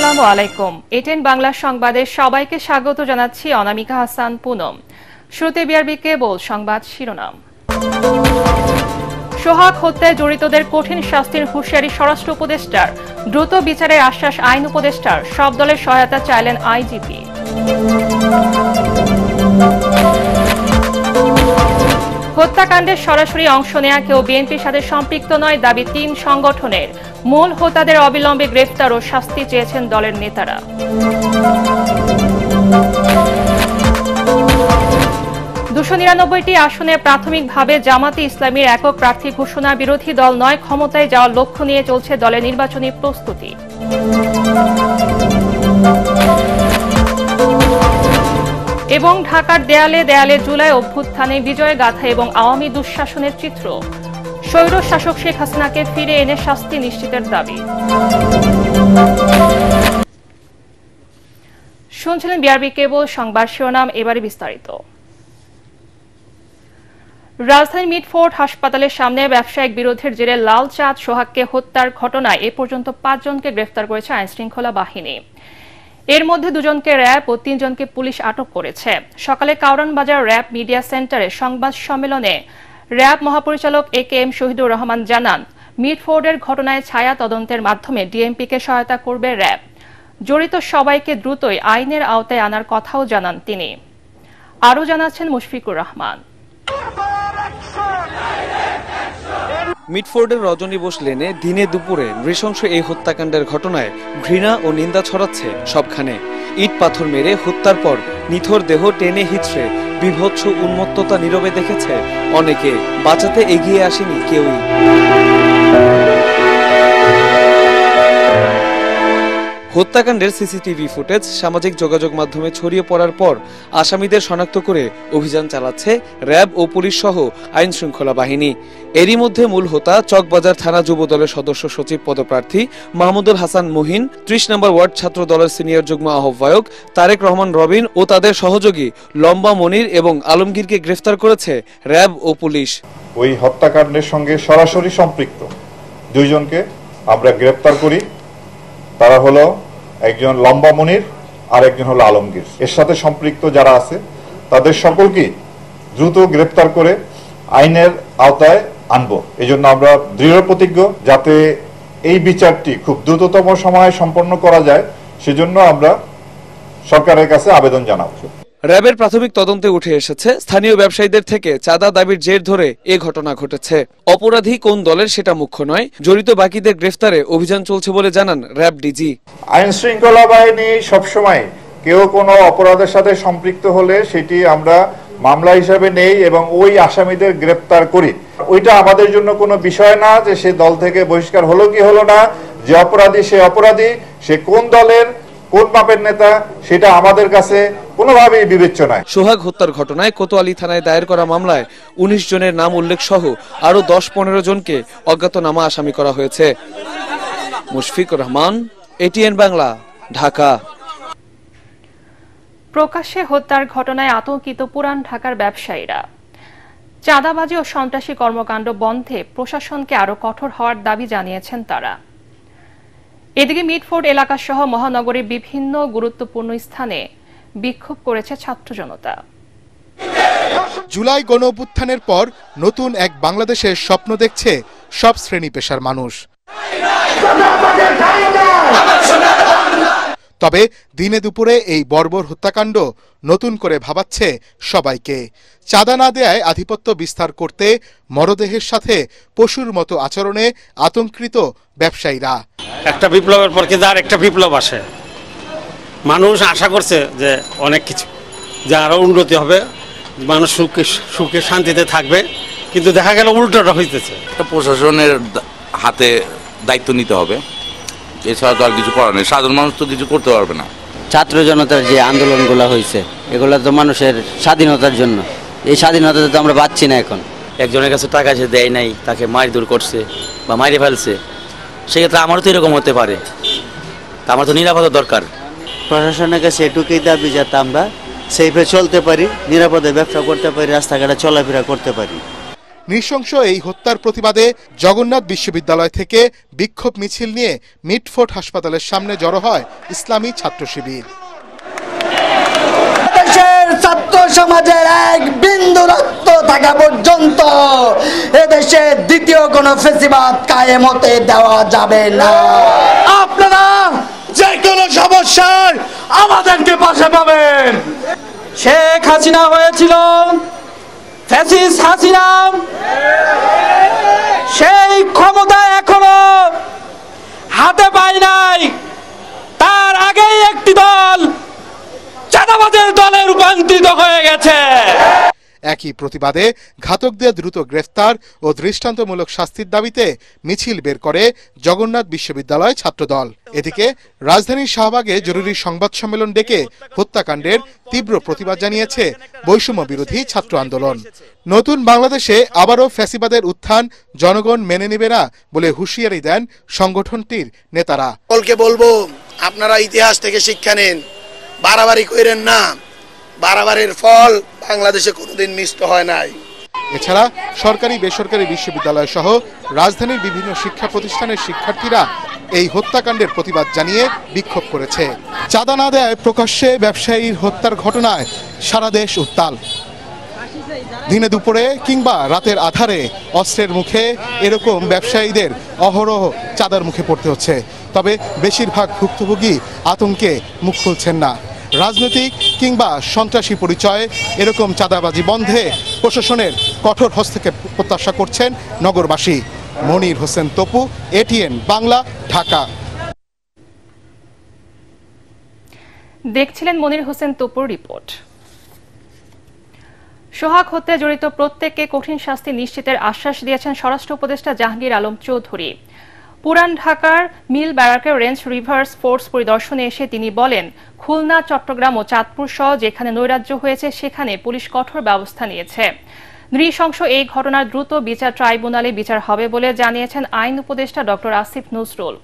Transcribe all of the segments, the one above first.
আসসালামু আলাইকুম। এটিএন বাংলা সংবাদে সবাইকে স্বাগত জানাচ্ছি অনামিকা হাসান পুনম। শুরুতে বিআরবি কেবল সংবাদ শিরোনাম। সোহাগ হত্যায় জড়িতদের কঠিন শাস্তির হুঁশিয়ারি স্বরাষ্ট্র উপদেষ্টার, দ্রুত বিচারের আশ্বাস আইন উপদেষ্টার, সব দলের সহায়তা চাইলেন আইজিপি। হত্যাকাণ্ডে সরাসরি অংশ নেয়া কেউ বিএনপির সাথে সম্পৃক্ত নয় দাবি ৩ সংগঠনের। মূল হোতাদের অবিলম্বে গ্রেফতার ও শাস্তি চেয়েছেন দলের নেতারা। ২৯৯টি আসনে প্রাথমিকভাবে জামাতে ইসলামীর একক প্রার্থী ঘোষণা, বিরোধী দল নয় ক্ষমতায় যাওয়ার লক্ষ্য নিয়ে চলছে দলের নির্বাচনী প্রস্তুতি। এবং ঢাকার দেয়ালে দেয়ালে জুলাই অভ্যুত্থানে বিজয় গাথা এবং আওয়ামী দুঃশাসনের চিত্র। স্বৈর শাসক শেখ হাসিনাকে ফিরে এনে শাস্তি নিশ্চিতের দাবি। শুনছিলেন বিআরবি কেবল সংবাদ শিরোনাম, এবারে বিস্তারিত। রাজধানীর মিটফোর্ড হাসপাতালের সামনে ব্যবসায়িক বিরোধের জেরে লাল চাঁদ সোহাগকে হত্যার ঘটনায় এ পর্যন্ত ৫ জনকে গ্রেফতার করেছে আইনশৃঙ্খলা বাহিনী। এর মধ্যে 2 জনকে র্যাব ও 3 জনকে পুলিশ আটক করেছে। সকালে কাউরান বাজার র্যাব মিডিয়া সেন্টারে সংবাদ সম্মেলনে র্যাব মহাপরিচালক একেএম শহীদুর রহমান জানান, মিটফোর্ডের ঘটনায় ছায়া তদন্তের মাধ্যমে ডিএমপিকে সহায়তা করবে র্যাব। জড়িত সবাইকে দ্রুতই আইনের আওতায় আনার কথাও জানান তিনি। আরও জানাচ্ছেন মুশফিকুর রহমান। মিটফোর্ডের রজনী বোস লেনে দিনে দুপুরে নৃশংস এই হত্যাকাণ্ডের ঘটনায় ঘৃণা ও নিন্দা ছড়াচ্ছে সবখানে। ইট পাথর মেরে হত্যার পর নিথর দেহ টেনে হিচড়ে বিভৎস উন্মত্ততা নীরবে দেখেছে অনেকে, বাঁচাতে এগিয়ে আসেনি কেউই। হত্যাকাণ্ডের সিসিটিভি ফুটেজ সামাজিক যোগাযোগ মাধ্যমে ছড়িয়ে পড়ার পর আসামিদের শনাক্ত করে অভিযান চালাচ্ছে র্যাব ও পুলিশ সহ আইন শৃঙ্খলা বাহিনী। এরই মধ্যে মূল হোতা চকবাজার থানা যুবদলের সদস্য সচিব পদপ্রার্থী মাহমুদুল হাসান মুহিন, ৩০ নম্বর ওয়ার্ড ছাত্র দলের সিনিয়র যুগ্ম আহ্বায়ক তারেক রহমান রবিন ও তাদের সহযোগী লম্বা মনির এবং আলমগীরকে গ্রেফতার করেছে র্যাব ও পুলিশ। ওই হত্যাকাণ্ডের সঙ্গে সরাসরি সম্পৃক্ত 2 জনকে আমরা গ্রেফতার করি। তারা হলো একজন লম্বা মনির আর একজন হলো আলমগীর। এর সাথে সম্পৃক্ত যারা আছে তাদের সকলকে দ্রুত গ্রেফতার করে আইনের আওতায় আনবো। এই জন্য আমরা দৃঢ় প্রতিজ্ঞ যাতে এই বিচারটি খুব দ্রুততম সময়ে সম্পন্ন করা যায়, সেজন্য আমরা সরকারের কাছে আবেদন জানাবো। র্যাবের প্রাথমিক তদন্তে উঠে এসেছে স্থানীয় ব্যবসায়ীদের থেকে চাঁদা দাবির জের ধরে এ ঘটনা ঘটেছে। অপরাধী কোন দলের সেটা মুখ্য নয়, জড়িত বাকিদের গ্রেফতারে অভিযান চলছে বলে জানান র্যাব ডিজি। আইন শৃঙ্খলা বাহিনী সবসময় কেউ কোনো অপরাধের সাথে সম্পৃক্ত হলে সেটি আমরা মামলা হিসাবে নেই এবং ওই আসামিদের গ্রেফতার করি। ওইটা আমাদের জন্য কোনো বিষয় না যে সে দল থেকে বহিষ্কার হলো কি হলো না, যে অপরাধী সে অপরাধী, সে কোন দলের কোন মাপের নেতা, সেটা আমাদের কাছে কোনোভাবেই বিবেচ্য নয়। সোহাগ হত্যার ঘটনায় কোতোয়ালি থানায় দায়ের করা মামলায় 19 জনের নাম উল্লেখ সহ আরো 10-15 জনকে অজ্ঞাতনামা আসামি করা হয়েছে। মুশফিকুর রহমান, এটিএন বাংলা, ঢাকা। প্রকাশ্যে হত্যার ঘটনায় আতঙ্কিত পুরান ঢাকার ব্যবসায়ীরা। চাঁদাবাজি ও সন্ত্রাসী কর্মকাণ্ড বন্ধে প্রশাসনকে আরো কঠোর হওয়ার দাবি জানিয়েছেন তারা। এদিকে মিটফোর্ড এলাকা সহ মহানগরীর বিভিন্ন গুরুত্বপূর্ণ স্থানে বিক্ষোভ করেছে ছাত্র জনতা। জুলাই গণঅভ্যুত্থানের পর নতুন এক বাংলাদেশের স্বপ্ন দেখছে সব শ্রেণী পেশার মানুষ। তবে দিনে দুপুরে এই বর্বর হত্যাকাণ্ড নতুন করে ভাবাচ্ছে সবাইকে। চাঁদা না দেয়ায় আধিপত্য বিস্তার করতে মরদেহের সাথে পশুর মতো আচরণে আতঙ্কিত ব্যবসায়ীরা। একটা বিপ্লবের পর কিন্তু আর একটা বিপ্লব আসে। মানুষ আশা করছে যে অনেক কিছু, যে আরো উন্নতি হবে, মানুষ সুখে শান্তিতে থাকবে, কিন্তু দেখা গেল উল্টোটা হইতেছে। প্রশাসনের হাতে দায়িত্ব নিতে হবে, এছাড়া তো আর কিছু করার নেই। সাধারণ মানুষ তো কিছু করতে পারবে না। ছাত্র জনতার যে আন্দোলনগুলো হয়েছে এগুলো তো মানুষের স্বাধীনতার জন্য, এই স্বাধীনতা তো আমরা পাচ্ছি না এখন। একজনের কাছে টাকা সে দেয় নাই, তাকে মারধর করছে বা মাইরে ফেলছে, সেক্ষেত্রে আমারও তো এরকম হতে পারে। আমার তো নিরাপত্তা দরকার। প্রশাসনের কাছে এটুকুই দাবি যাতে আমরা সেফে চলতে পারি, নিরাপদে ব্যবসা করতে পারি, রাস্তাঘাটে চলাফেরা করতে পারি। নৃশংস এই হত্যার প্রতিবাদে জগন্নাথ বিশ্ববিদ্যালয় থেকে বিক্ষোভ মিছিল নিয়ে মিটফোর্ড হাসপাতালের সামনে জড়ো হয় ইসলামী ছাত্র শিবির। দেশের ছাত্র সমাজের এক বিন্দু রক্ত থাকা পর্যন্ত এদেশে দ্বিতীয় কোনো ফেসিবাদ কায়েম হতে দেওয়া যাবে না। আপনারা যে কোনো সমস্যায় আমাদেরকে পাশে পাবেন। শেখ হাসিনা হয়েছিল ফ্যাসিস্ট হাসিনা, সেই ক্ষমতা এখনো হাতে পায় নাই। তার আগেই একটি দল চাঁদাবাজের দলে রূপান্তরিত হয়ে গেছে। একই প্রতিবাদে ঘাতকদের দ্রুত গ্রেফতার ও দৃষ্টান্তমূলক শাস্তির দাবিতে মিছিল বের করে জগন্নাথ বিশ্ববিদ্যালয় ছাত্রদল। এদিকে রাজধানীর শাহবাগে জরুরি সংবাদ সম্মেলন ডেকে হত্যাকাণ্ডের তীব্র প্রতিবাদ জানিয়েছে বৈষম্য বিরোধী ছাত্র আন্দোলন। নতুন বাংলাদেশে আবারও ফ্যাসিবাদের উত্থান জনগণ মেনে নেবে না বলে হুঁশিয়ারি দেন সংগঠনটির নেতারা। সকলকে বলবো, আপনারা ইতিহাস থেকে শিক্ষা নিন, বাড়াবাড়ি করেন না। বাড়াবাড়ির ফল বাংলাদেশে কোনোদিন মিষ্ট হয় নাই। এছাড়া সরকারি বেসরকারি বিশ্ববিদ্যালয় সহ রাজধানীর বিভিন্ন শিক্ষা প্রতিষ্ঠানের শিক্ষার্থীরা এই হত্যাকাণ্ডের প্রতিবাদ জানিয়ে বিক্ষোভ করেছে। চাঁদা না দেয় প্রকাশ্যে ব্যবসায়ীর হত্যার ঘটনায় সারা দেশ উত্তাল। দিনে দুপুরে কিংবা রাতের আধারে অস্ত্রের মুখে এরকম ব্যবসায়ীদের অহরহ চাঁদার মুখে পড়তে হচ্ছে। তবে বেশিরভাগ ভুক্তভোগী আতঙ্কে মুখ খুলছেন না। রাজনৈতিক কিংবা সন্ত্রাসী পরিচয়ে এরকম চাঁদাবাজি বন্ধে প্রশাসনের কঠোর হস্তক্ষেপ প্রত্যাশা করছেন নগরবাসী। মনির হোসেন তপু, এটিএন বাংলা, ঢাকা। দেখছিলেন মনির হোসেন তপুর রিপোর্ট। সোহাগ হত্যায় জড়িত প্রত্যেককে কঠিন শাস্তি নিশ্চিতের আশ্বাস দিয়েছেন স্বরাষ্ট্র উপদেষ্টা জাহাঙ্গীর আলম চৌধুরী। পুরান ঢাকার মিল ব্যারাকের রেঞ্জ রিভার্স ফোর্স পরিদর্শনে এসে তিনি বলেন, খুলনা, চট্টগ্রাম ও চাঁদপুর সহ যেখানে নৈরাজ্য হয়েছে সেখানে পুলিশ কঠোর ব্যবস্থা নিয়েছে। নৃশংস এই ঘটনার দ্রুত বিচার ট্রাইব্যুনালে বিচার হবে বলে জানিয়েছেন আইন উপদেষ্টা ডক্টর আসিফ নজরুল।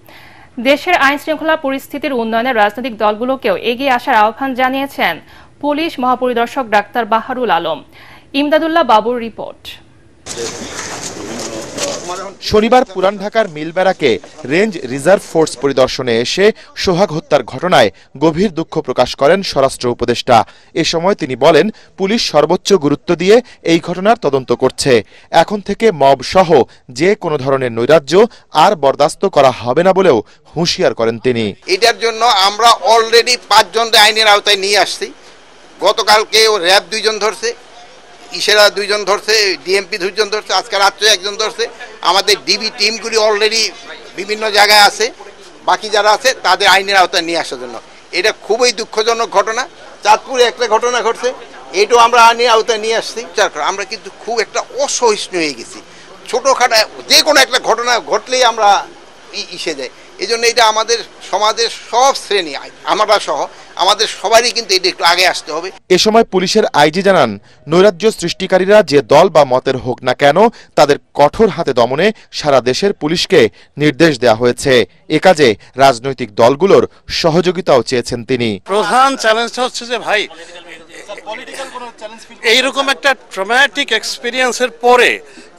দেশের আইন শৃঙ্খলা পরিস্থিতির উন্নয়নে রাজনৈতিক দলগুলোকেও এগিয়ে আসার আহ্বান জানিয়েছেন পুলিশ মহাপরিদর্শক ডাক্তার বাহারুল আলম। ইমদাদুল্লাহ বাবুর রিপোর্ট। শনিবার পুরান ঢাকার মিল ব্যারাকে রেঞ্জ রিজার্ভ ফোর্স পরিদর্শনে এসে সোহাগ হত্যার ঘটনায় গভীর দুঃখ প্রকাশ করেন স্বরাষ্ট্র উপদেষ্টা। এ সময় তিনি বলেন, পুলিশ সর্বোচ্চ গুরুত্ব দিয়ে এই ঘটনার তদন্ত করছে। এখন থেকে মব সহ যে কোনো ধরনের নৈরাজ্য আর বরদাস্ত করা হবে না বলেও হুঁশিয়ার করেন তিনি। এটার জন্য আমরা অলরেডি 5 জনকে আইনের আওতায় নিয়ে আসছি। গতকালকে র্যাব 2 জন ধরছে, ইশারা 2 জন ধরছে, ডিএমপি 2 জন ধরছে, আজকে রাত্রে 1 জন ধরছে। আমাদের ডিবি টিমগুলি অলরেডি বিভিন্ন জায়গায় আছে, বাকি যারা আছে তাদের আইনের আওতায় নিয়ে আসার জন্য। এটা খুবই দুঃখজনক ঘটনা। চাঁদপুরে একটা ঘটনা ঘটছে, এটাও আমরা আইনের আওতায় নিয়ে আসছি। আমরা কিন্তু খুব একটা অসহিষ্ণু হয়ে গেছি। ছোটোখাটো যে কোনো একটা ঘটনা ঘটলেই আমরা ইসে যাই। এই জন্য এটা আমাদের সমাজের সব শ্রেণী, আমরা সহ আমাদের সবারই কিন্তু এটা একটু আগে আসতে হবে। এ সময় পুলিশের আইজি জানান, নৈরাজ্য সৃষ্টিকারীরা যে দল বা মতের হোক না কেন তাদের কঠোর হাতে দমনে সারা দেশের পুলিশকে নির্দেশ দেওয়া হয়েছে। এ কাজে রাজনৈতিক দলগুলোর সহযোগিতাও চেয়েছেন তিনি। প্রধান চ্যালেঞ্জটা হচ্ছে যে ভাই, এইরকম একটা ট্রমাটিক এক্সপিরিয়েন্সের পরে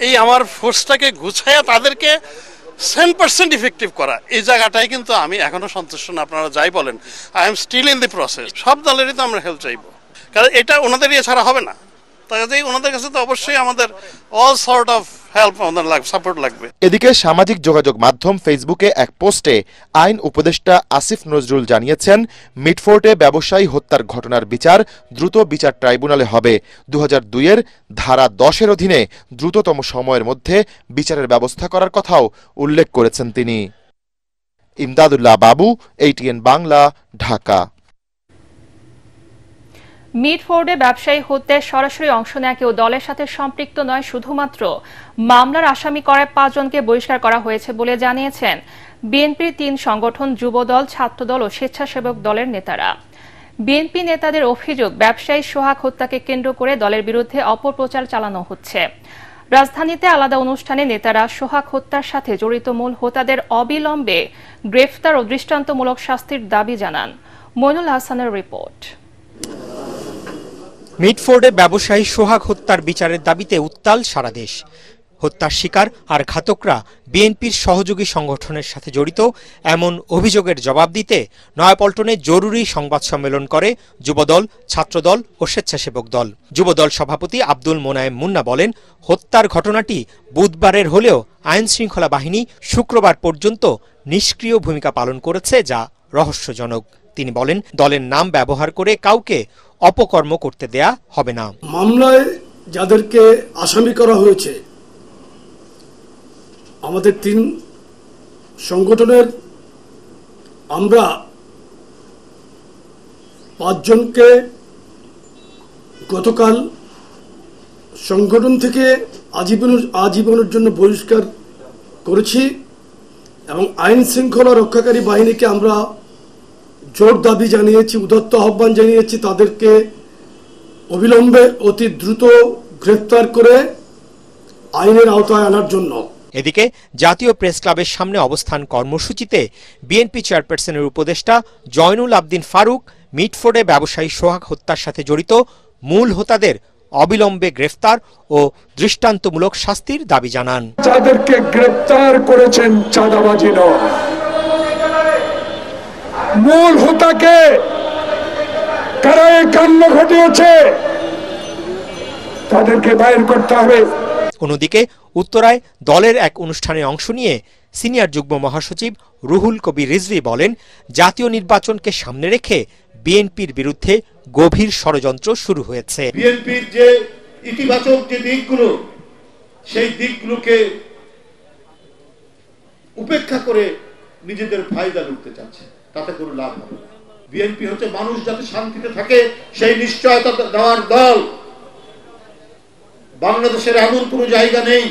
এই আমার ফোর্সটাকে গুছাইয়া তাদেরকে 100% ইফেক্টিভ করা, এই জায়গাটাই কিন্তু আমি এখনো সন্তুষ্ট না। আপনারা যাই বলেন, I am still in the process. সব দলেরই তো আমরা হেল্প চাইবো, কারণ এটা ওনাদের ইয়ে ছাড়া হবে না। তাই ওনাদের কাছে তো অবশ্যই আমাদের অল সর্ট অফ হেল্প, আমাদের সাপোর্ট লাগবে। এদিকে সামাজিক যোগাযোগ মাধ্যম ফেসবুকে এক পোস্টে আইন উপদেষ্টা আসিফ নজরুল জানিয়েছেন, মিটফোর্টে ব্যবসায়ী হত্যার ঘটনার বিচার দ্রুত বিচার ট্রাইব্যুনালে হবে। 2002 এর ধারা 10-এর অধীনে দ্রুততম সময়ের মধ্যে বিচারের ব্যবস্থা করার কথাও উল্লেখ করেছেন তিনি। ইমদাদুল্লাহ বাবু, এটিএন বাংলা, ঢাকা। মিটফোর্ডে ব্যবসায়ী হত্যায় সরাসরি অংশ নেওয়া কেউ দলের সাথে সম্পৃক্ত নয়, শুধুমাত্র মামলার আসামি করায় 5 জনকে বহিষ্কার করা হয়েছে বলে জানিয়েছেন বিএনপির 3 সংগঠন, যুবদল, ছাত্রদল ও স্বেচ্ছাসেবক দলের নেতারা। বিএনপি নেতাদের অভিযোগ, ব্যবসায়ী সোহাগ হত্যাকে কেন্দ্র করে দলের বিরুদ্ধে অপপ্রচার চালানো হচ্ছে। রাজধানীতে আলাদা অনুষ্ঠানে নেতারা সোহাগ হত্যার সাথে জড়িত মূল হোতাদের অবিলম্বে গ্রেফতার ও দৃষ্টান্তমূলক শাস্তির দাবি জানান। মইনুল হাসানের রিপোর্ট। মিটফোর্ডে ব্যবসায়ী সোহাগ হত্যার বিচারের দাবিতে উত্তাল সারা দেশ। হত্যার শিকার আর ঘাতকরা বিএনপির সহযোগী সংগঠনের সাথে জড়িত এমন অভিযোগের জবাব দিতে নয়াপল্টনে জরুরি সংবাদ সম্মেলন করে যুবদল, ছাত্রদল ও স্বেচ্ছাসেবক দল। যুবদল সভাপতি আব্দুল মোনায়েম মুন্না বলেন, হত্যার ঘটনাটি বুধবারের হলেও আইন শৃঙ্খলা বাহিনী শুক্রবার পর্যন্ত নিষ্ক্রিয় ভূমিকা পালন করেছে, যা রহস্যজনক। তিনি বলেন, দলের নাম ব্যবহার করে কাউকে অপকর্ম করতে দেয়া হবে না। মামলায় যাদেরকে আসামি করা হয়েছে আমাদের 3 সংগঠনের, আমরা 5 জনকে গতকাল সংগঠন থেকে আজীবনের জন্য বহিষ্কার করেছি এবং আইন শৃঙ্খলা রক্ষাকারী বাহিনীকে আমরা জোর দাবি জানিয়েছি, উদাত্ত আহ্বান জানিয়েছি তাদেরকে অবিলম্বে অতি দ্রুত গ্রেফতার করে আইনের আওতায় আনার জন্য। এদিকে জাতীয় প্রেস ক্লাবের সামনে অবস্থান কর্মসূচিতে বিএনপি চেয়ারপারসনের উপদেষ্টা জয়নুল আবদিন ফারুক মিটফোর্ডে ব্যবসায়ী সোহাগ হত্যার সাথে জড়িত মূল হোতাদের অবিলম্বে গ্রেফতার ও দৃষ্টান্তমূলক শাস্তির দাবি জানান। যাদেরকে গ্রেফতার করেছেন চাঁদাবাজি নয়, মূল হোতাকে কারা এই কাণ্ড ঘটিয়েছে তাদেরকে বাইর করতে হবে। অন্যদিকে উত্তরায় দলের এক অনুষ্ঠানে অংশ নিয়ে সিনিয়র যুগ্ম মহাসচিব রুহুল কবির রিজভী বলেন, জাতীয় নির্বাচনকে সামনে রেখে বিএনপির বিরুদ্ধে গভীর ষড়যন্ত্র শুরু হয়েছে। বিএনপির যে ইতিবাচক যে দিকগুলো, সেই দিকগুলোকে উপেক্ষা করে নিজেদের ফায়দা লুটতে চাচ্ছে, তাতে কোনো লাভ হবে না। বিএনপি হচ্ছে মানুষ যাতে শান্তিতে থাকে সেই নিশ্চয়তা দেওয়ার দল। বাংলাদেশের এমন কোনো জায়গা নেই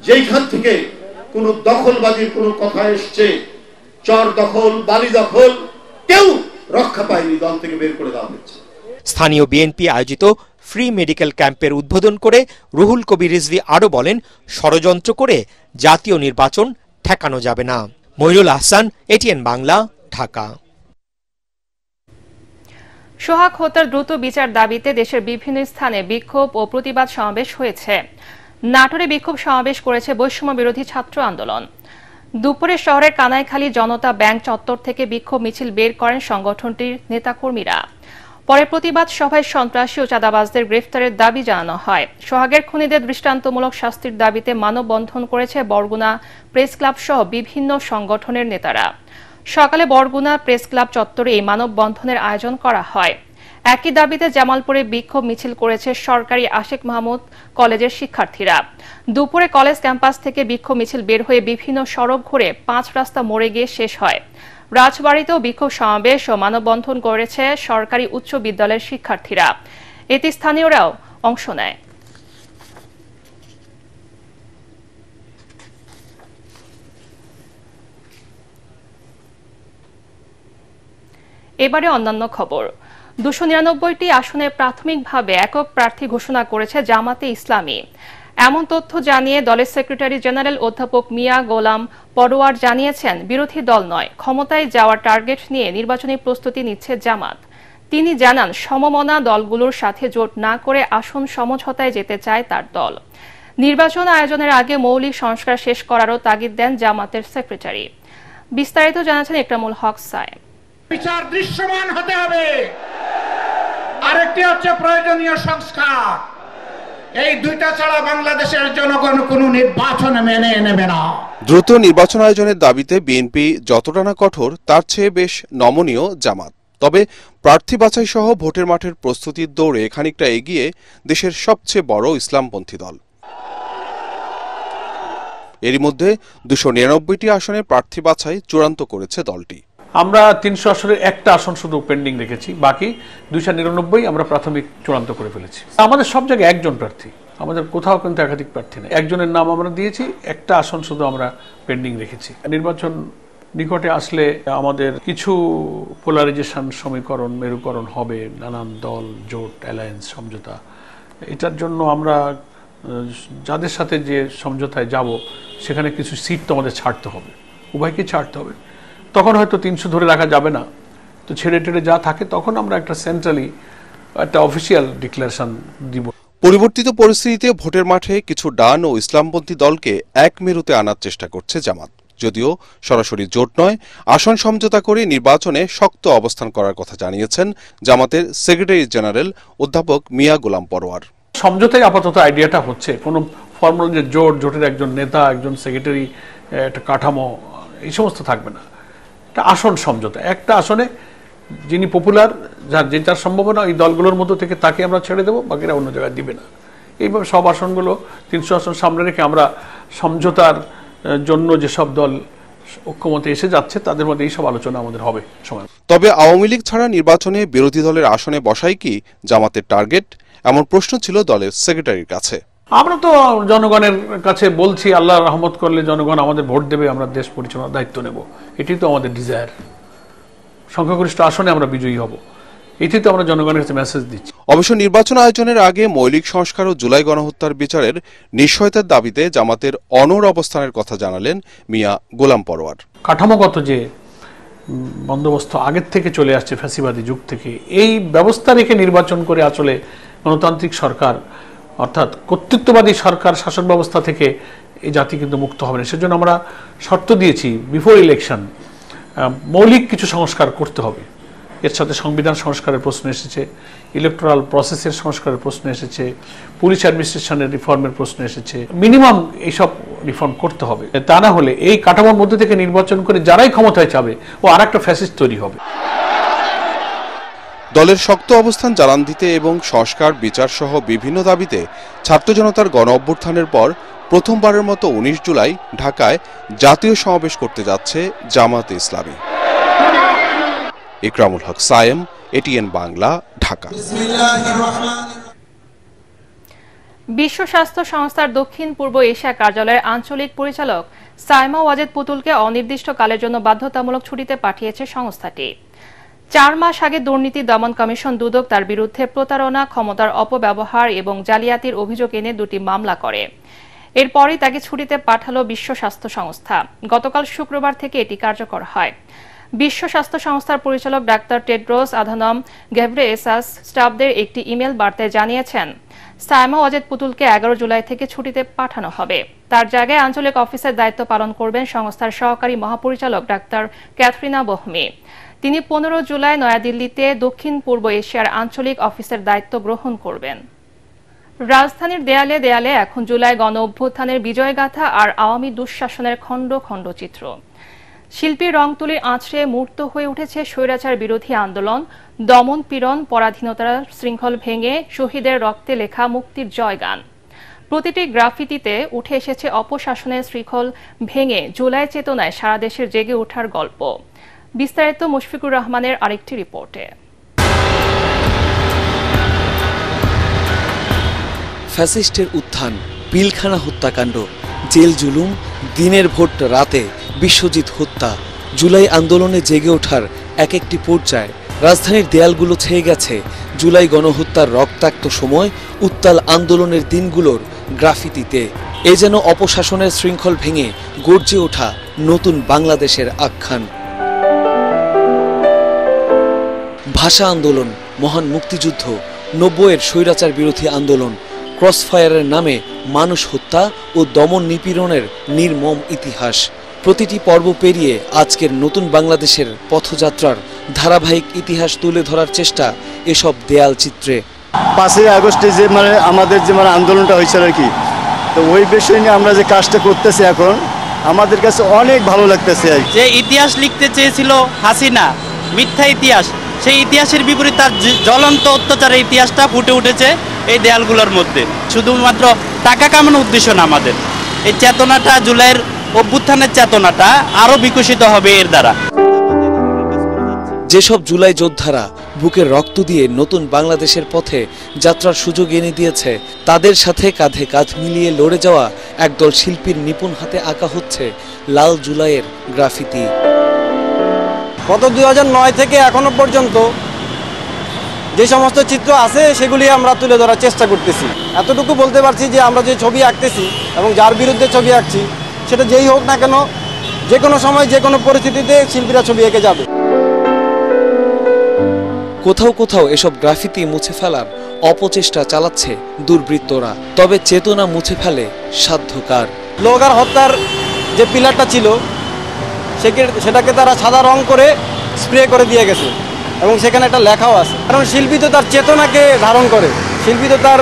যেইখান থেকে কোনো দখলবাজির কোনো কথা এসছে, চর দখল, বালি দখল, কেউ রক্ষা পায়নি, দল থেকে বের করে দেওয়া হয়েছে। স্থানীয় বিএনপি আয়োজিত ফ্রি মেডিকেল ক্যাম্পের উদ্বোধন করে রুহুল কবির রিজভী আরও বলেন, ষড়যন্ত্র করে জাতীয় নির্বাচন ঠেকানো যাবে না। মইনুল আহসান, এটিএন বাংলা, ঢাকা। সোহাগ হত্যার দ্রুত বিচার দাবিতে দেশের বিভিন্ন স্থানে বিক্ষোভ ও প্রতিবাদ সমাবেশ হয়েছে। নাটোরে বিক্ষোভ সমাবেশ করেছে বৈষম্য বিরোধী ছাত্র আন্দোলন। দুপুরে শহরের কানাইখালী জনতা ব্যাংক চত্বর থেকে বিক্ষোভ মিছিল বের করেন সংগঠনটির নেতাকর্মীরা। পরে প্রতিবাদ সভায় সন্ত্রাসী ও চাঁদাবাজদের গ্রেফতারের দাবি জানানো হয়। সোহাগের খুনিদের দৃষ্টান্তমূলক শাস্তির দাবিতে মানববন্ধন করেছে বরগুনা প্রেস ক্লাব সহ বিভিন্ন সংগঠনের নেতারা। সকালে বরগুনা প্রেস ক্লাব চত্বরে এই মানববন্ধনের আয়োজন করা হয়। একই দাবিতে জামালপুরে বিক্ষোভ মিছিল করেছে সরকারি আশেক মাহমুদ কলেজের শিক্ষার্থীরা। দুপুরে কলেজ ক্যাম্পাস থেকে বিক্ষোভ মিছিল বের হয়ে বিভিন্ন সড়ক ঘুরে 5 রাস্তা মোড়ে গিয়ে শেষ হয়। রাজবাড়ীতেও বিক্ষোভ সমাবেশ ও মানববন্ধন করেছে সরকারি উচ্চ বিদ্যালয়ের শিক্ষার্থীরা। এতে স্থানীয়রাও অংশ নেয়। এবারে অন্যান্য খবর। 299টি আসনে প্রাথমিকভাবে একক প্রার্থী ঘোষণা করেছে জামাতে ইসলামী। এমন তথ্য জানিয়ে দলের সেক্রেটারি জেনারেল অধ্যাপক মিয়া গোলাম পরোয়ার জানিয়েছেন, বিরোধী দল নয়, ক্ষমতায় যাওয়ার টার্গেট নিয়ে নির্বাচনী প্রস্তুতি নিচ্ছে জামাত। তিনি জানান, সমমনা দলগুলোর সাথে জোট না করে আসন সমঝোতায় যেতে চায় তার দল। নির্বাচন আয়োজনের আগে মৌলিক সংস্কার শেষ করারও তাগিদ দেন জামাতের সেক্রেটারি। বিস্তারিত জানাচ্ছেন ইকরামুল হক সায়েম। বিচার দৃশ্যমান হতে হবে, আরেকটি হচ্ছে প্রয়োজনীয় সংস্কার। এই দুইটা ছাড়া বাংলাদেশের জনগণ কোনো নির্বাচন মেনে নেবে না। দ্রুত নির্বাচন আয়োজনের দাবিতে বিএনপি যতটা না কঠোর, তার চেয়ে বেশ নমনীয় জামাত। তবে প্রার্থী বাছাই সহ ভোটের মাঠের প্রস্তুতির দৌড়ে খানিকটা এগিয়ে দেশের সবচেয়ে বড় ইসলামপন্থী দল। এরই মধ্যে 299টি আসনে প্রার্থী বাছাই চূড়ান্ত করেছে দলটি। আমরা 300 আসনের একটা আসন শুধু পেন্ডিং রেখেছি, বাকি 299 আমরা প্রাথমিক চূড়ান্ত করে ফেলেছি। আমাদের সব জায়গায় একজন প্রার্থী, আমাদের কোথাও কিন্তু একাধিক প্রার্থী নেই। একজনের নাম আমরা দিয়েছি, একটা আসন শুধু আমরা পেন্ডিং রেখেছি। নির্বাচন নিকটে আসলে আমাদের কিছু পোলারাইজেশন, সমীকরণ, মেরুকরণ হবে, নানান দল, জোট, অ্যালায়েন্স, সমঝোতা। এটার জন্য আমরা যাদের সাথে যে সমঝোতায় যাব সেখানে কিছু সিট তো আমাদের ছাড়তে হবে, উভয়কে ছাড়তে হবে। তখন হয়তো 300 ধরে রাখা যাবে না, তো ছেড়ে টেড়ে যা থাকে তখন আমরা একটা সেন্ট্রালি একটা অফিসিয়াল ডিক্লারেশন দিব। পরিবর্তিত পরিস্থিতিতে ভোটের মাঠে কিছু ডান ও ইসলামপন্থী দলকে এক মেরুতে আনার চেষ্টা করছে জামাত। যদিও সরাসরি জোট নয়, আসন সমঝোতা করে নির্বাচনে শক্ত অবস্থান করার কথা জানিয়েছেন জামাতের সেক্রেটারি জেনারেল অধ্যাপক মিয়া গোলাম পরোয়ার। সমঝোতায় আপাতত আইডিয়াটা হচ্ছে, কোনো ফর্মাল যে জোটের একজন নেতা, একজন সেক্রেটারি, একটা কাঠামো, এই সমস্ত থাকবে না। একটা আসন সমঝোতা, একটা আসনে যিনি পপুলার, যেটার সম্ভাবনা এই দলগুলোর মধ্যে থেকে তাকে আমরা ছেড়ে দেবো, বাকিরা অন্য জায়গায় দিবে না। এইভাবে সব আসনগুলো 300 আসন সামনে রেখে আমরা সমঝোতার জন্য যেসব দল ঐক্যমতে এসে যাচ্ছে তাদের মধ্যে এইসব আলোচনা আমাদের হবে সময়। তবে আওয়ামী লীগ ছাড়া নির্বাচনে বিরোধী দলের আসনে বসাই কি জামাতের টার্গেট, এমন প্রশ্ন ছিল দলের সেক্রেটারির কাছে। আমরা তো জনগণের কাছে বলছি, আল্লাহ রহমত করলে জনগণ আমাদের ভোট দেবে, আমরা দেশ পরিচালনার দায়িত্ব নেব, এটি তো আমাদের ডিজায়ার। সংখ্যাগরিষ্ঠ আসনে আমরা বিজয়ী হব, এটি তো আমরা জনগণের কাছে মেসেজ দিচ্ছি। অবশ্য নির্বাচন আয়োজনের আগে মৌলিক সংস্কার ও জুলাই গণহত্যার বিচারের নিশ্চয়তার দাবিতে জামাতের অনড় অবস্থানের কথা জানালেন মিয়া গোলাম পরোয়ার। কাঠামোগত যে বন্দোবস্ত আগের থেকে চলে আসছে ফ্যাসিবাদী যুগ থেকে, এই ব্যবস্থা রেখে নির্বাচন করে আসলে গণতান্ত্রিক সরকার অর্থাৎ কর্তৃত্ববাদী সরকার শাসন ব্যবস্থা থেকে এই জাতি কিন্তু মুক্ত হবে না। সেজন্য আমরা শর্ত দিয়েছি, বিফোর ইলেকশন মৌলিক কিছু সংস্কার করতে হবে। এর সাথে সংবিধান সংস্কারের প্রশ্ন এসেছে, ইলেকটোরাল প্রসেসের সংস্কারের প্রশ্ন এসেছে, পুলিশ অ্যাডমিনিস্ট্রেশনের রিফর্মের প্রশ্ন এসেছে। মিনিমাম এইসব রিফর্ম করতে হবে, তা না হলে এই কাঠামোর মধ্যে থেকে নির্বাচন করে যারাই ক্ষমতায় যাবে ও আর একটা ফ্যাসিস্ট তৈরি হবে। দলের শক্ত অবস্থান জানান দিতে এবং সংস্কার বিচার সহ বিভিন্ন দাবিতে ছাত্র জনতার গণ অভ্যুত্থানের পর প্রথমবারের মতো 19 জুলাই ঢাকায় জাতীয় সমাবেশ করতে যাচ্ছে জামাতে ইসলামী। ইকরামুল হক সায়েম, এটিএন বাংলা, ঢাকা। বিশ্ব স্বাস্থ্য সংস্থার দক্ষিণ পূর্ব এশিয়া কার্যালয়ের আঞ্চলিক পরিচালক সাইমা ওয়াজেদ পুতুলকে অনির্দিষ্টকালের জন্য বাধ্যতামূলক ছুটিতে পাঠিয়েছে সংস্থাটি। 4 মাস আগে দুর্নীতি দমন কমিশন দুদক তার বিরুদ্ধে প্রতারণা, ক্ষমতার অপব্যবহার এবং জালিয়াতির অভিযোগ এনে 2টি মামলা করে। এরপরই তাকে ছুটিতে পাঠালো বিশ্ব স্বাস্থ্য সংস্থা। গতকাল শুক্রবার থেকে এটি কার্যকর হয়। বিশ্ব স্বাস্থ্য সংস্থার পরিচালক ডাক্তার টেড্রোস আধানম ঘেব্রেয়েসাস স্টাফদের একটি ইমেল বার্তায় জানিয়েছেন, সাইমা ওয়াজেদ পুতুলকে 11 জুলাই থেকে ছুটিতে পাঠানো হবে। তার জায়গায় আঞ্চলিক অফিসের দায়িত্ব পালন করবেন সংস্থার সহকারী মহাপরিচালক ডাক্তার ক্যাথরিনা বহমি। তিনি 15 জুলাই নয়াদিল্লিতে দক্ষিণ পূর্ব এশিয়ার আঞ্চলিক অফিসের দায়িত্ব গ্রহণ করবেন। রাজধানীর দেয়ালে দেয়ালে এখন জুলাই গণ অভ্যুত্থানের বিজয়গাথা আর আওয়ামী দুঃশাসনের খণ্ড খণ্ড চিত্র। শিল্পীর রং তুলির আঁচড়ে মূর্ত হয়ে উঠেছে স্বৈরাচার বিরোধী আন্দোলন, দমন পীড়ন, পরাধীনতার শৃঙ্খল ভেঙে শহীদের রক্তে লেখা মুক্তির জয়গান। প্রতিটি গ্রাফিতিতে উঠে এসেছে অপশাসনের শৃঙ্খল ভেঙে জুলাই চেতনায় সারা দেশের জেগে ওঠার গল্প। বিস্তারিত মুশফিকুর রহমানের আরেকটি রিপোর্টে। ফ্যাসিস্টের উত্থান, পিলখানা হত্যাকাণ্ড, জেল জুলুম, দিনের ভোট রাতে বিশ্বজিৎ হত্যা, জুলাই আন্দোলনে জেগে ওঠার এক একটি পর্যায়ে রাজধানীর দেয়ালগুলো ছেয়ে গেছে জুলাই গণহত্যার রক্তাক্ত সময়, উত্তাল আন্দোলনের দিনগুলোর গ্রাফিতিতে। এ যেন অপশাসনের শৃঙ্খল ভেঙে গর্জে ওঠা নতুন বাংলাদেশের আখ্যান। ভাষা আন্দোলন, মহান মুক্তিযুদ্ধ, 90-এর স্বৈরাচার বিরোধী আন্দোলন, ক্রসফায়ারের নামে মানুষ হত্যা ও দমন নিপীড়নের নির্মম ইতিহাস। প্রতিটি পর্ব পেরিয়ে আজকের নতুন বাংলাদেশের পথযাত্রার ধারাবাহিক ইতিহাস তুলে ধরার চেষ্টা এসব দেয়াল চিত্রে। 5ই আগস্টে যে আমাদের যে আন্দোলনটা হয়েছিল আর কি, তো ওই বিষয় নিয়ে আমরা যে কাজটা করতেছি এখন আমাদের কাছে অনেক ভালো লাগতেছে। যে ইতিহাস লিখতে চেয়েছিল হাসিনা, মিথ্যা ইতিহাস, সেই ইতিহাসের বিপরীত তার জ্বলন্ত অত্যাচারের ইতিহাসটা ফুটে উঠেছে এই দেয়ালগুলোর মধ্যে। শুধুমাত্র টাকা কামানোর উদ্দেশ্য না, আমাদের এই চেতনাটা, জুলাইয়ের অভ্যুত্থানের চেতনাটা আরো বিকশিত হবে এর দ্বারা। যেসব জুলাই যোদ্ধারা বুকের রক্ত দিয়ে নতুন বাংলাদেশের পথে যাত্রার সুযোগ এনে দিয়েছে, তাদের সাথে কাঁধে কাঁধ মিলিয়ে লড়ে যাওয়া একদল শিল্পীর নিপুণ হাতে আঁকা হচ্ছে লাল জুলাইয়ের গ্রাফিতি। গত 2009 থেকে এখনো পর্যন্ত যে সমস্ত চিত্র আছে সেগুলি আমরা তুলে ধরার চেষ্টা করতেছি। এতটুকু বলতে পারছি যে আমরা যে ছবি আঁকতেছি এবং যার বিরুদ্ধে ছবি আঁকছি, সেটা যেই হোক না কেন, যে কোনো সময় যে কোনো পরিস্থিতিতে শিল্পীরা ছবি এঁকে যাবে। কোথাও কোথাও এসব গ্রাফিতি মুছে ফেলার অপচেষ্টা চালাচ্ছে দুর্বৃত্তরা, তবে চেতনা মুছে ফেলে সাধ্যকার। লোগার হত্যার যে পিলারটা ছিল সেটাকে তারা সাদা রং করে স্প্রে করে দিয়ে গেছে এবং সেখানে একটা লেখাও আছে। কারণ শিল্পী তো তার চেতনাকে ধারণ করে, শিল্পী তো তার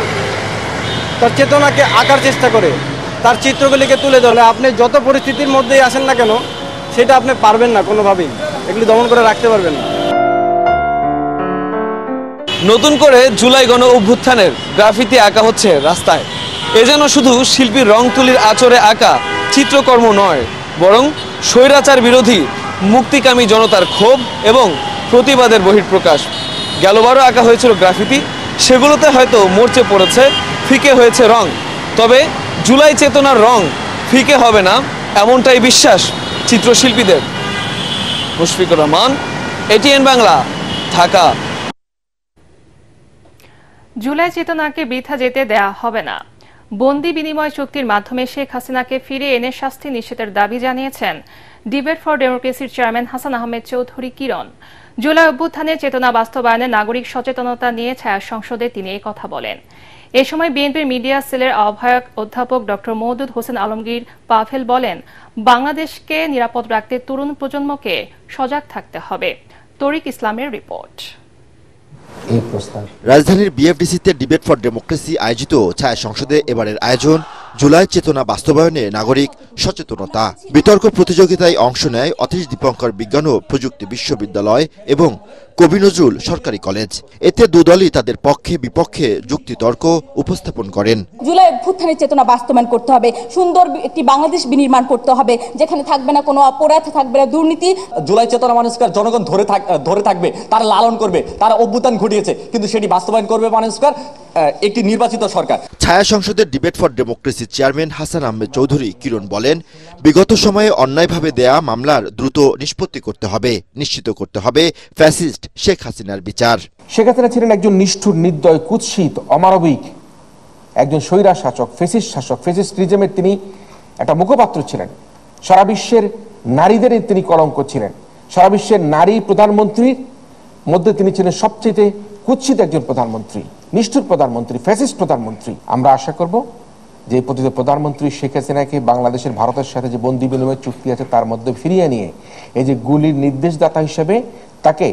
চেতনাকে আঁকার চেষ্টা করে, তার চিত্রগুলিকে তুলে ধরে। আপনি যত পরিস্থিতির মধ্যেই আসেন না কেন সেটা আপনি পারবেন না কোনোভাবেই, এগুলি দমন করে রাখতে পারবেন না। নতুন করে জুলাই গণ অভ্যুত্থানের গ্রাফিতি আঁকা হচ্ছে রাস্তায়। এ যেন শুধু শিল্পীর রং তুলির আচরে আঁকা চিত্রকর্ম নয়, বরং স্বৈরাচার বিরোধী মুক্তিকামী জনতার ক্ষোভ এবং প্রতিবাদের বহিঃপ্রকাশ। গেলবারও আঁকা হয়েছিল গ্রাফিতি, সেগুলোতে হয়তো মরচে পড়েছে, ফিকে হয়েছে রং। তবে জুলাই চেতনার রং ফিকে হবে না, এমনটাই বিশ্বাস চিত্রশিল্পীদের। মুশফিকুর রহমান, এটিএন বাংলা, ঢাকা। জুলাই চেতনাকে বৃথা যেতে দেয়া হবে না। বন্দি বিনিময় চুক্তির মাধ্যমে শেখ হাসিনাকে ফিরে এনে শাস্তি নিশ্চিতের দাবি জানিয়েছেন ডিবেট ফর ডেমোক্রেসির চেয়ারম্যান হাসান আহমেদ চৌধুরী কিরণ। জুলাই অভ্যুত্থানের চেতনা বাস্তবায়নে নাগরিক সচেতনতা নিয়ে ছায়া সংসদে তিনি এই কথা বলেন। এ সময় বিএনপির মিডিয়া সেলের আহ্বায়ক অধ্যাপক ডক্টর মওদুদ হোসেন আলমগীর পাভেল বলেন, বাংলাদেশকে নিরাপদ রাখতে তরুণ প্রজন্মকে সজাগ থাকতে হবে। তরিক ইসলামের রিপোর্ট। রাজধানীর বিএফডিসিতে ডিবেট ফর ডেমোক্রেসি আয়োজিত ছায়া সংসদে এবারের আয়োজন জুলাই চেতনা বাস্তবায়নে নাগরিক সচেতনতা। বিতর্ক প্রতিযোগিতায় অংশ নেয় অতীশ দীপঙ্কর বিজ্ঞান ও প্রযুক্তি বিশ্ববিদ্যালয় এবং কবি নজরুল সরকারি কলেজ। এতে দুদলই তাদের পক্ষে বিপক্ষে যুক্তিতর্ক উপস্থাপন করেন। জুলাই অভ্যুত্থানের চেতনা বাস্তবায়ন করতে হবে, সুন্দর একটি বাংলাদেশ বিনির্মাণ করতে হবে, যেখানে থাকবে না কোনো অপরাধ, থাকবে না দুর্নীতি। জুলাই চেতনা মানুষকে জনগণ ধরে থাকবে, তারা লালন করবে, তারা অভ্যুত্থান ঘটিয়েছে, কিন্তু সেটি বাস্তবায়ন করবে মানুষকে একটি নির্বাচিত সরকার। ছায়া সংসদের ডিবেট ফর ডেমোক্রেসির চেয়ারম্যান হাসান আহমেদ চৌধুরী কিরণ বলেন, বিগত সময়ে অন্যায়ভাবে দেয়া মামলার দ্রুত নিষ্পত্তি করতে হবে, নিশ্চিত করতে হবে ফ্যাসিস্ট শেখ হাসিনার বিচার। শেখ হাসিনা ছিলেন একজন নিষ্ঠুর, নির্দয়, কুৎসিত, অমানবিক একজন স্বৈরা শাসক, ফেসিস্ট শাসক। ফেসিস্টিজমের তিনি একটা মুখপাত্র ছিলেন। সারা বিশ্বের নারীদের তিনি কলঙ্ক ছিলেন। সারা বিশ্বের নারী প্রধানমন্ত্রীর মধ্যে তিনি ছিলেন সবচেয়ে কুৎসিত একজন প্রধানমন্ত্রী, নিষ্ঠুর প্রধানমন্ত্রী, ফ্যাসিস্ট প্রধানমন্ত্রী। আমরা আশা করব যে পতিত প্রধানমন্ত্রী শেখ হাসিনাকে বাংলাদেশের ভারতের সাথে যে বন্দি বিনিময় চুক্তি আছে তার মধ্যে ফিরিয়ে নিয়ে এই যে গুলির নির্দেশদাতা হিসেবে তাকে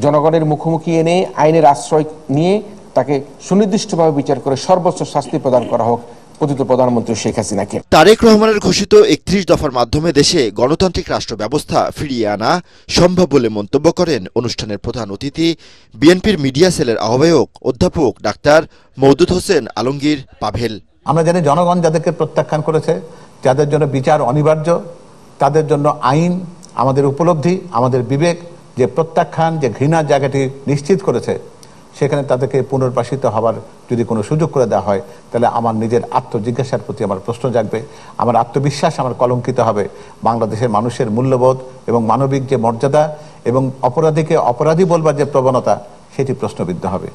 জনগণের মুখোমুখি এনে আইনের আশ্রয় নিয়ে তাকে সুনির্দিষ্টভাবে বিচার করে সর্বোচ্চ শাস্তি প্রদান করা হোক পতিত প্রধানমন্ত্রী শেখ হাসিনাকে। তারেক রহমানের ঘোষিত 31 দফার মাধ্যমে দেশে গণতান্ত্রিক রাষ্ট্র ব্যবস্থা ফিরিয়ে আনা সম্ভব বলে মন্তব্য করেন অনুষ্ঠানের প্রধান অতিথি বিএনপির মিডিয়া সেলের আহ্বায়ক অধ্যাপক ডাক্তার মওদুদ হোসেন আলমগীর পাভেল। আমরা জানি জনগণ যাদেরকে প্রত্যাখ্যান করেছে, যাদের জন্য বিচার অনিবার্য, তাদের জন্য আইন, আমাদের উপলব্ধি, আমাদের বিবেক যে প্রত্যাখ্যান, যে ঘৃণার জায়গাটি নিশ্চিত করেছে, সেখানে তাদেরকে পুনর্বাসিত হবার যদি কোনো সুযোগ করে দেওয়া হয়, তাহলে আমার নিজের আত্মজিজ্ঞাসার প্রতি আমার প্রশ্ন জাগবে, আমার আত্মবিশ্বাস আমার কলঙ্কিত হবে। বাংলাদেশের মানুষের মূল্যবোধ এবং মানবিক যে মর্যাদা এবং অপরাধীকে অপরাধী বলবার যে প্রবণতা, সেটি প্রশ্নবিদ্ধ হবে।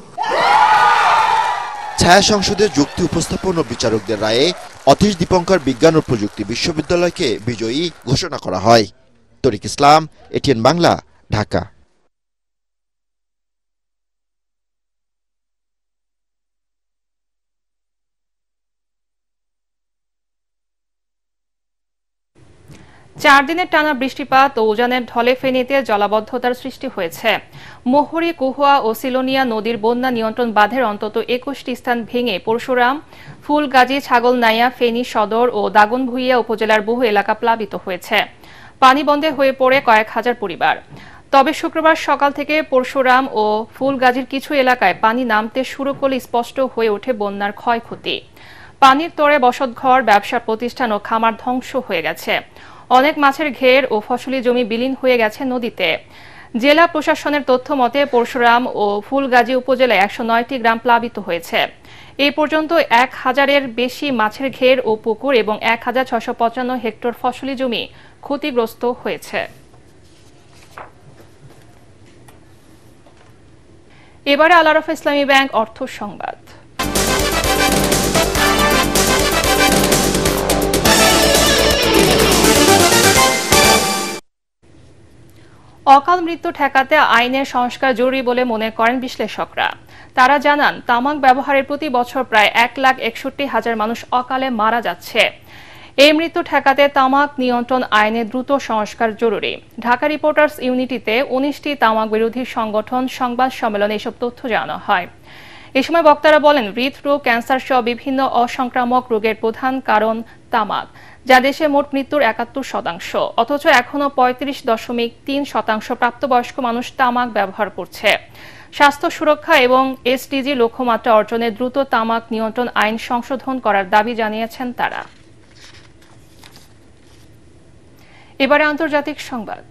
ছায়া সংসদের যুক্তি উপস্থাপন ও বিচারকদের রায়ে অতীশ দীপঙ্কর বিজ্ঞান ও প্রযুক্তি বিশ্ববিদ্যালয়কে বিজয়ী ঘোষণা করা হয়। তরিক ইসলাম, এটিএন বাংলা, ঢাকা। চার দিনের টানা বৃষ্টিপাত ও উজানের ঢলে ফেনীতে জলাবদ্ধতার সৃষ্টি হয়েছে। মোহরী, কুহুয়া ও সিলোনিয়া নদীর বন্যা নিয়ন্ত্রণ বাঁধের অন্তত 21টি স্থান ভেঙে পরশুরাম, ফুলগাজী, ছাগলনাইয়া, ফেনী সদর ও দাগনভূঞা উপজেলার বহু এলাকা প্লাবিত হয়েছে। পানি বন্ধে হয়ে পড়ে কয়েক হাজার পরিবার। তবে শুক্রবার সকাল থেকে পরশুরাম ও ফুলগাজীর কিছু এলাকায় পানি নামতে শুরু করলে স্পষ্ট হয়ে ওঠে বন্যার ক্ষয়ক্ষতি। পানির তোড়ে বসতঘর, ব্যবসা প্রতিষ্ঠান ও খামার ধ্বংস হয়ে গেছে। অনেক মাছের ঘের ও ফসলি জমি বিলীন হয়ে গেছে নদীতে। জেলা প্রশাসনের তথ্য মতে পরশুরাম ও ফুলগাজী উপজেলায় 109টি গ্রাম প্লাবিত হয়েছে। এই পর্যন্ত 1000-এর বেশি মাছের ঘের ও পুকুর এবং 1655 হেক্টর ফসলি জমি ক্ষতিগ্রস্ত হয়েছে। এবারে আল আরাফা ইসলামী ব্যাংক অর্থ সংবাদ। অকাল মৃত্যু ঠেকাতে আইনের সংস্কার জরুরি বলে মনে করেন বিশ্লেষকরা। তারা জানান, তামাক ব্যবহারের প্রতি বছর প্রায় 1,61,000 মানুষ অকালে মারা যাচ্ছে। এই মৃত্যু ঠেকাতে তামাক নিয়ন্ত্রণ আইনে দ্রুত সংস্কার জরুরি। ঢাকা রিপোর্টার্স ইউনিটিতে 19টি তামাক বিরোধী সংগঠন সংবাদ সম্মেলনে এসব তথ্য জানানো হয়। এ সময় বক্তারা বলেন, হৃদরোগ, ক্যান্সার সহ বিভিন্ন অসংক্রামক রোগের প্রধান কারণ তামাক, যা দেশে মোট মৃত্যুর 71%, অথচ এখনও 35.3% প্রাপ্তবয়স্ক মানুষ তামাক ব্যবহার করছে। স্বাস্থ্য সুরক্ষা এবং এসডিজি লক্ষ্যমাত্রা অর্জনে দ্রুত তামাক নিয়ন্ত্রণ আইন সংশোধন করার দাবি জানিয়েছেন তারা। এবারে আন্তর্জাতিক সংবাদ।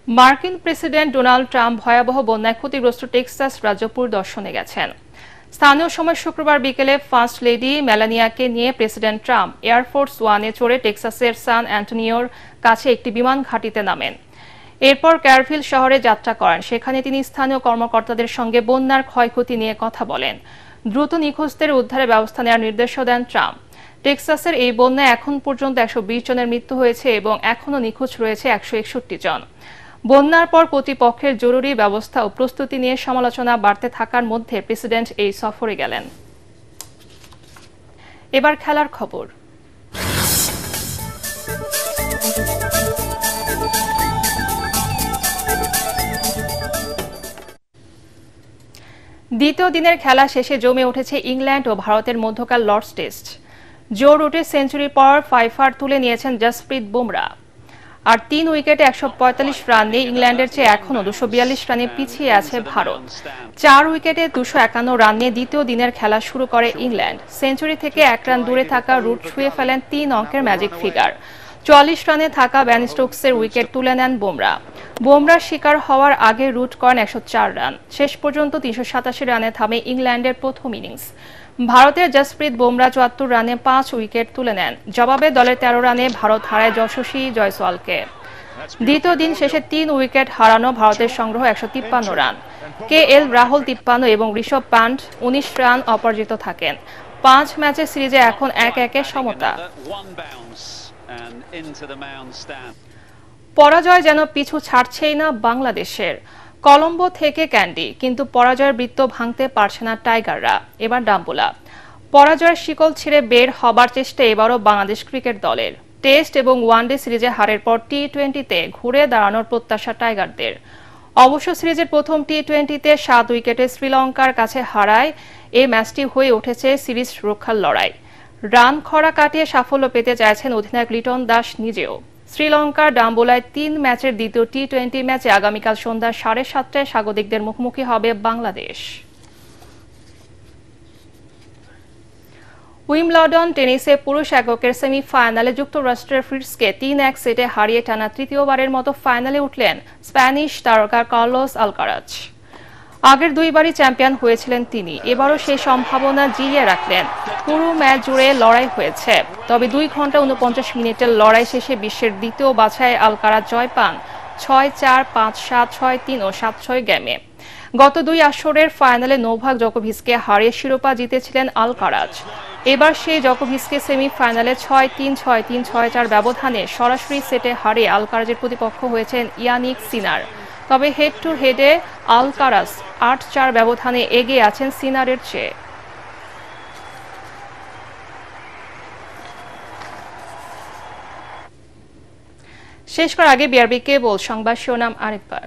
মার্কিন প্রেসিডেন্ট ডোনাল্ড ট্রাম্প ভয়াবহ বন্যায় ক্ষতিগ্রস্ত টেক্সাস রাজ্য পরিদর্শনে গেছেন। স্থানীয় সময় শুক্রবার বিকেলে ফার্স্ট লেডি মেলানিয়াকে নিয়ে প্রেসিডেন্ট ট্রাম্প এয়ারফোর্স ওয়ানে চড়ে টেক্সাসের সান অ্যান্টোনিওর কাছে একটি বিমান ঘাঁটিতে নামেন। এরপর ক্যারভিল শহরে যাত্রা করেন। সেখানে তিনি স্থানীয় কর্মকর্তাদের সঙ্গে বন্যার ক্ষয়ক্ষতি নিয়ে কথা বলেন। দ্রুত নিখোঁজদের উদ্ধারের ব্যবস্থা নেওয়ার নির্দেশও দেন ট্রাম্প। টেক্সাসের এই বন্যায় এখন পর্যন্ত 120 জনের মৃত্যু হয়েছে এবং এখনও নিখোঁজ রয়েছে 161 জন। বন্যার পর প্রতিপক্ষের জরুরি ব্যবস্থা ও প্রস্তুতি নিয়ে সমালোচনা বাড়তে থাকার মধ্যে প্রেসিডেন্ট এই সফরে গেলেন। এবার খেলার খবর। দ্বিতীয় দিনের খেলা শেষে জমে উঠেছে ইংল্যান্ড ও ভারতের মধ্যকার লর্ডস টেস্ট। জো রুটের সেঞ্চুরির পর ফাইফার তুলে নিয়েছেন জসপ্রীত বুমরা। আর 3 উইকেটে 145 রান নিয়ে ইংল্যান্ডের চেয়ে এখনও 242 রানে পিছিয়ে আছে ভারত। 4 উইকেটে 251 রান নিয়ে দ্বিতীয় দিনের খেলা শুরু করে ইংল্যান্ড। সেঞ্চুরি থেকে 1 রান দূরে থাকা রুট ছুঁয়ে ফেলেন 3 অঙ্কের ম্যাজিক ফিগার। 44 রানে থাকা বেন স্টোকসের উইকেট তুলে নেন বুমরা। বুমরার শিকার হওয়ার আগে রুট করেন 104 রান। শেষ পর্যন্ত 387 রানে থামে ইংল্যান্ডের প্রথম ইনিংস। ভারতের জসপ্রীত বুমরা 74 রানে 5 উইকেট তুলে নেন। জবাবে দলের 13 রানে ভারত হারায় যশস্বী জয়সওয়ালকে। দ্বিতীয় দিন শেষে 3 উইকেট হারানো ভারতের সংগ্রহ 153 রান। KL রাহুল 53 এবং ঋষভ পান্ট 19 রান অপরাজিত থাকেন। 5 ম্যাচের সিরিজে এখন 1-1 সমতা। পরাজয় যেন পিছু ছাড়ছেই না বাংলাদেশের। কলম্বো থেকে ক্যান্ডি, কিন্তু পরাজয়ের বৃত্ত ভাঙতে পারছে না টাইগাররা। এবার ডাম্বুলা। পরাজয়ের শিকল ছিঁড়ে বের হবার চেষ্টা এবারও বাংলাদেশ ক্রিকেট দলের। টেস্ট এবং ওয়ানডে সিরিজে হারের পর টি-20তে ঘুরে দাঁড়ানোর প্রত্যাশা টাইগারদের। অবশ্য সিরিজের প্রথম টি-20তে 7 উইকেটে শ্রীলঙ্কার কাছে হারায় এই ম্যাচটি হয়ে উঠেছে সিরিজ রক্ষার লড়াই। রান খরা কাটিয়ে সাফল্য পেতে চাইছেন অধিনায়ক লিটন দাস নিজেও। শ্রীলঙ্কার ডাম্বুলায় 3 ম্যাচের দ্বিতীয় টি-20 ম্যাচে আগামীকাল সন্ধ্যা 7:30টায় স্বাগতিকদের মুখোমুখি হবে বাংলাদেশ। উইম্বলডন টেনিসে পুরুষ এককের সেমিফাইনালে যুক্তরাষ্ট্রের ফ্রিটজকে 3-1 সেটে হারিয়ে টানা তৃতীয়বারের মতো ফাইনালে উঠলেন স্প্যানিশ তারকা কার্লোস আলকারাজ। আগের 2 বারই চ্যাম্পিয়ন হয়েছিলেন তিনি। এবারও সেই সম্ভাবনা জিইয়ে রাখলেন। পুরো ম্যাচ জুড়ে লড়াই হয়েছে। তবে 2 ঘন্টা 49 মিনিটের লড়াই শেষে বিশ্বের দ্বিতীয় বাছাই আলকারাজ জয় পান 6-4, 5-7, 6-3 ও 7-6 গেমে। গত 2 আসরের ফাইনালে নোভাক জোকোভিচকে হারিয়ে শিরোপা জিতেছিলেন আলকারাজ। এবার সেই জোকোভিচকে সেমিফাইনালে 6-3, 6-3, 6-4 ব্যবধানে সরাসরি সেটে হারিয়ে আলকারাজের প্রতিপক্ষ হয়েছেন ইয়ানিক সিনার। তবে হেড টু হেডে আলকারাজ 8-4 ব্যবধানে এগিয়ে আছেন সিনারের চেয়ে। শেষ করার আগে বিআরবি কেবল সংবাদ শিরোনাম আরেকবার।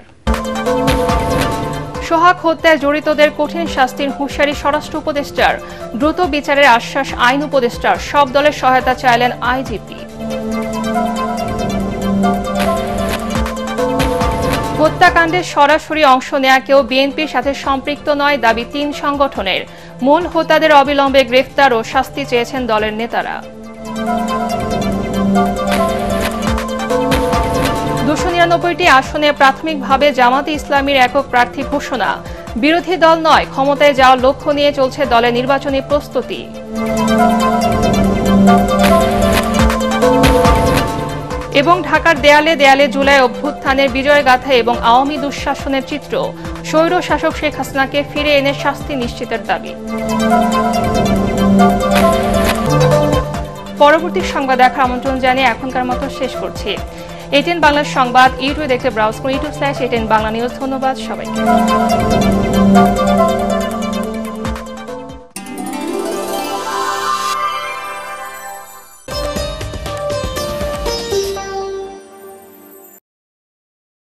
সোহাগ হত্যায় জড়িতদের কঠিন শাস্তির হুঁশিয়ারি স্বরাষ্ট্র উপদেষ্টার। দ্রুত বিচারের আশ্বাস আইন উপদেষ্টার। সব দলের সহায়তা চাইলেন আইজিপি। হত্যাকাণ্ডে সরাসরি অংশ নেয়া কেউ বিএনপির সাথে সম্পৃক্ত নয় দাবি 3 সংগঠনের। মূল হোতাদের অবিলম্বে গ্রেফতার ও শাস্তি চেয়েছেন দলের নেতারা। 299টি আসনে প্রাথমিকভাবে জামাতে ইসলামীর একক প্রার্থী ঘোষণা। বিরোধী দল নয়, ক্ষমতায় যাওয়ার লক্ষ্য নিয়ে চলছে দলের নির্বাচনী প্রস্তুতি। এবং ঢাকার দেয়ালে দেয়ালে জুলাই অভ্যুত্থানের বিজয় গাথা এবং আওয়ামী দুঃশাসনের চিত্র, স্বৈর শাসক শেখ হাসিনাকে ফিরে এনে শাস্তি নিশ্চিতের দাবি। পরবর্তী সংবাদ দেখার আমন্ত্রণ জানিয়ে এখনকার মতো শেষ করছি। ATN বাংলা সংবাদ ইউটিউবে দেখতে ব্রাউজ করুন, youtube/ATN বাংলা নিউজ। ধন্যবাদ সবাইকে।